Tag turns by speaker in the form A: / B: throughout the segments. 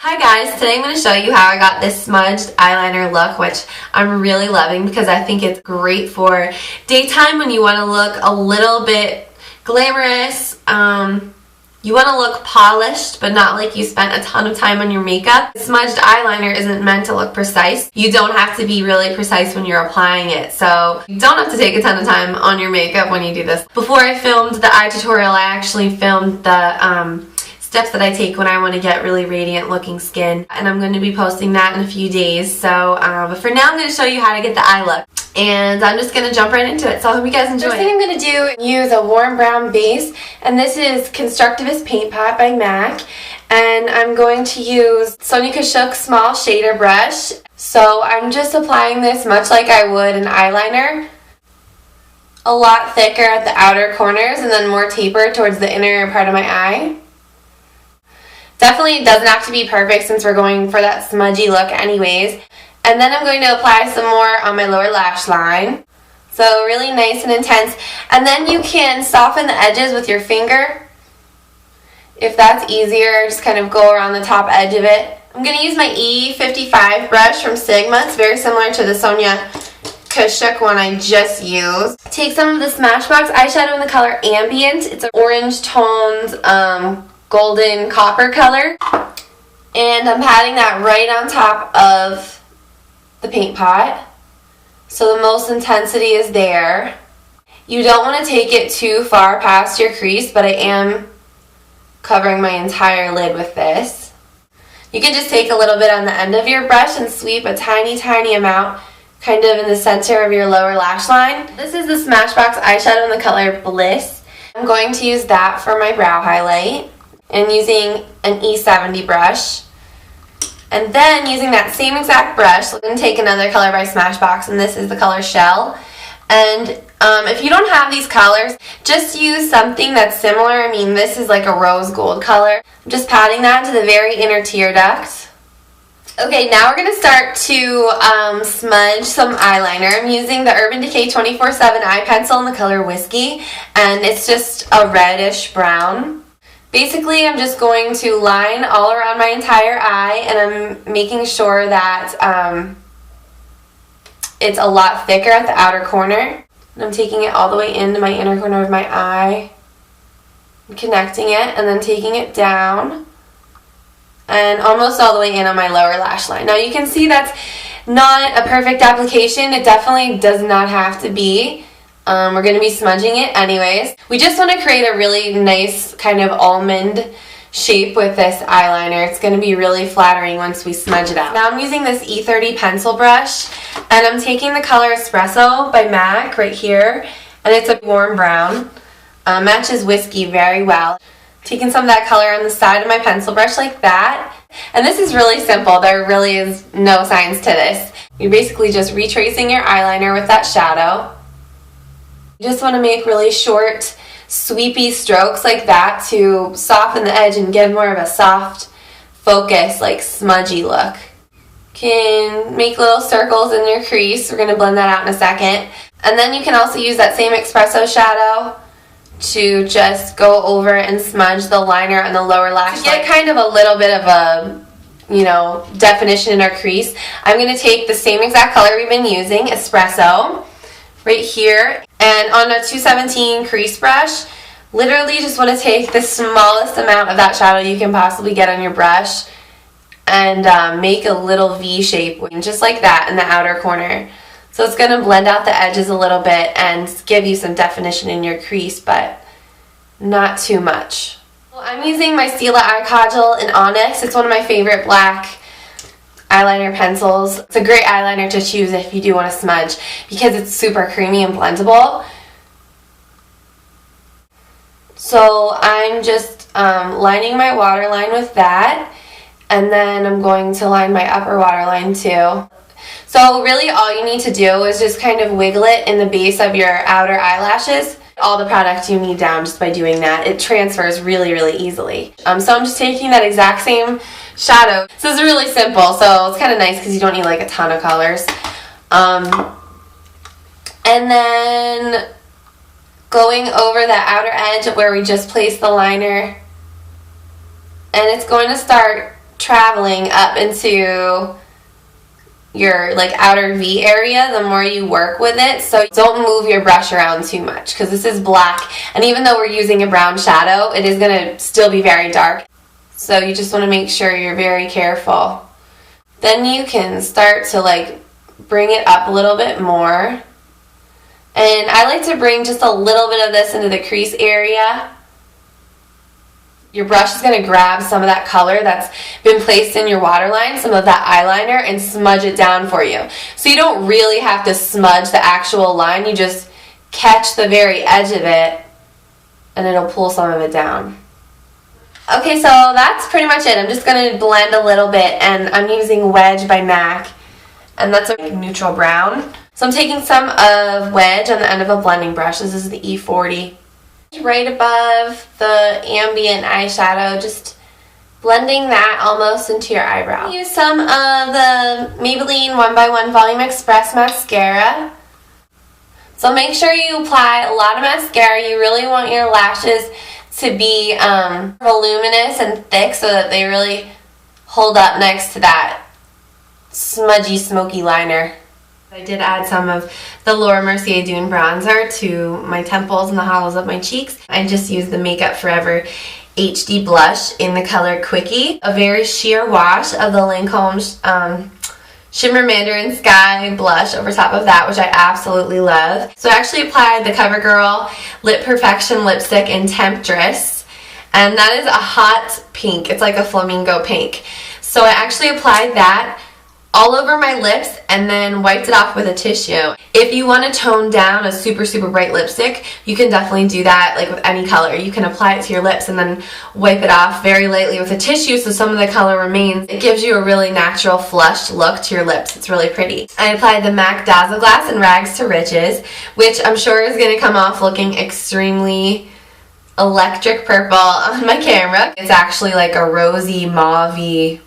A: Hi guys, today I'm going to show you how I got this smudged eyeliner look, which I'm really loving because I think it's great for daytime when you want to look a little bit glamorous. You want to look polished, but not like you spent a ton of time on your makeup. Smudged eyeliner isn't meant to look precise. You don't have to be really precise when you're applying it, so you don't have to take a ton of time on your makeup when you do this. Before I filmed the eye tutorial, I actually filmed the steps that I take when I want to get really radiant looking skin, and I'm going to be posting that in a few days. So but for now I'm going to show you how to get the eye look, and I'm just going to jump right into it. So I hope you guys enjoy. First thing I'm going to do is use a warm brown base, and this is Constructivist Paint Pot by MAC, and I'm going to use Sonia Kashuk's small shader brush. So I'm just applying this much like I would an eyeliner, a lot thicker at the outer corners and then more tapered towards the inner part of my eye. Definitely doesn't have to be perfect since we're going for that smudgy look anyways. And then I'm going to apply some more on my lower lash line. So really nice and intense. And then you can soften the edges with your finger. If that's easier, just kind of go around the top edge of it. I'm going to use my E55 brush from Sigma. It's very similar to the Sonia Kashuk one I just used. Take some of the Smashbox eyeshadow in the color Ambient. It's an orange toned, golden copper color, and I'm patting that right on top of the paint pot so the most intensity is there. You don't want to take it too far past your crease, but I am covering my entire lid with this. You can just take a little bit on the end of your brush and sweep a tiny amount kind of in the center of your lower lash line. This is the Smashbox eyeshadow in the color Bliss. I'm going to use that for my brow highlight, and using an E70 brush, and then using that same exact brush, I'm going to take another color by Smashbox, and this is the color Shell. And if you don't have these colors, just use something that's similar. I mean, this is like a rose gold color. I'm just patting that into the very inner tear duct. Okay, now we're going to start to smudge some eyeliner. I'm using the Urban Decay 24/7 eye pencil in the color Whiskey, and it's just a reddish brown. Basically, I'm just going to line all around my entire eye, and I'm making sure that it's a lot thicker at the outer corner. And I'm taking it all the way into my inner corner of my eye, connecting it, and then taking it down, and almost all the way in on my lower lash line. Now you can see that's not a perfect application. It definitely does not have to be. We're going to be smudging it anyways. We just want to create a really nice kind of almond shape with this eyeliner. It's going to be really flattering once we smudge it out. Now I'm using this E30 pencil brush, and I'm taking the color Espresso by MAC right here, and it's a warm brown. Matches Whiskey very well. Taking some of that color on the side of my pencil brush like that. And this is really simple. There really is no science to this. You're basically just retracing your eyeliner with that shadow. You just want to make really short, sweepy strokes like that to soften the edge and get more of a soft focus, like smudgy look. Can make little circles in your crease. We're going to blend that out in a second. And then you can also use that same espresso shadow to just go over and smudge the liner on the lower lash line. To get kind of a little bit of a, definition in our crease, I'm going to take the same exact color we've been using, Espresso, right here, and on a 217 crease brush, literally just want to take the smallest amount of that shadow you can possibly get on your brush and make a little V shape, just like that in the outer corner. So it's going to blend out the edges a little bit and give you some definition in your crease, but not too much. Well, I'm using my Stila Eye Kaajal in Onyx. It's one of my favorite black eyeliner pencils. It's a great eyeliner to choose if you do want to smudge because it's super creamy and blendable. So I'm just lining my waterline with that, and then I'm going to line my upper waterline too. So really all you need to do is just kind of wiggle it in the base of your outer eyelashes. All the product you need down just by doing that. It transfers really easily. So I'm just taking that exact same shadow. So it's really simple, so it's kind of nice because you don't need like a ton of colors. And then going over that outer edge where we just placed the liner, and it's going to start traveling up into your like outer V area, the more you work with it. So don't move your brush around too much because this is black, and even though we're using a brown shadow, it is going to still be very dark. So you just want to make sure you're very careful. Then you can start to like bring it up a little bit more. And I like to bring just a little bit of this into the crease area. Your brush is going to grab some of that color that's been placed in your waterline, some of that eyeliner, and smudge it down for you. So you don't really have to smudge the actual line, you just catch the very edge of it and it'll pull some of it down. Okay, so that's pretty much it. I'm just going to blend a little bit, and I'm using Wedge by MAC, and that's a neutral brown. So I'm taking some of Wedge on the end of a blending brush. This is the E40. Right above the ambient eyeshadow, just blending that almost into your eyebrow. Use some of the Maybelline 1x1 Volume Express mascara. So make sure you apply a lot of mascara. You really want your lashes to be voluminous and thick so that they really hold up next to that smudgy, smoky liner. I did add some of the Laura Mercier Dune bronzer to my temples and the hollows of my cheeks. I just used the Makeup Forever HD blush in the color Quickie. A very sheer wash of the Lancome Shimmer Mandarin Sky blush over top of that, which I absolutely love. So I actually applied the CoverGirl Lip Perfection lipstick in Temptress, and that is a hot pink. It's like a flamingo pink. So I actually applied that all over my lips and then wiped it off with a tissue. If you want to tone down a super, super bright lipstick, you can definitely do that like with any color. You can apply it to your lips and then wipe it off very lightly with a tissue so some of the color remains. It gives you a really natural flushed look to your lips. It's really pretty. I applied the MAC Dazzle Glass in Rags to Riches, which I'm sure is going to come off looking extremely electric purple on my camera. It's actually like a rosy, mauve-y,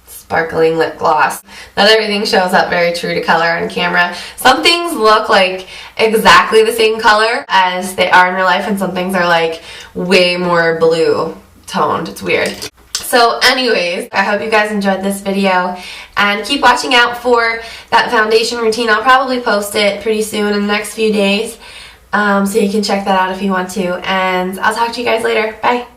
A: sparkling lip gloss. Not everything shows up very true to color on camera. Some things look like exactly the same color as they are in real life, and some things are like way more blue toned. It's weird. So anyways, I hope you guys enjoyed this video, and keep watching out for that foundation routine. I'll probably post it pretty soon in the next few days, so you can check that out if you want to, and I'll talk to you guys later. Bye!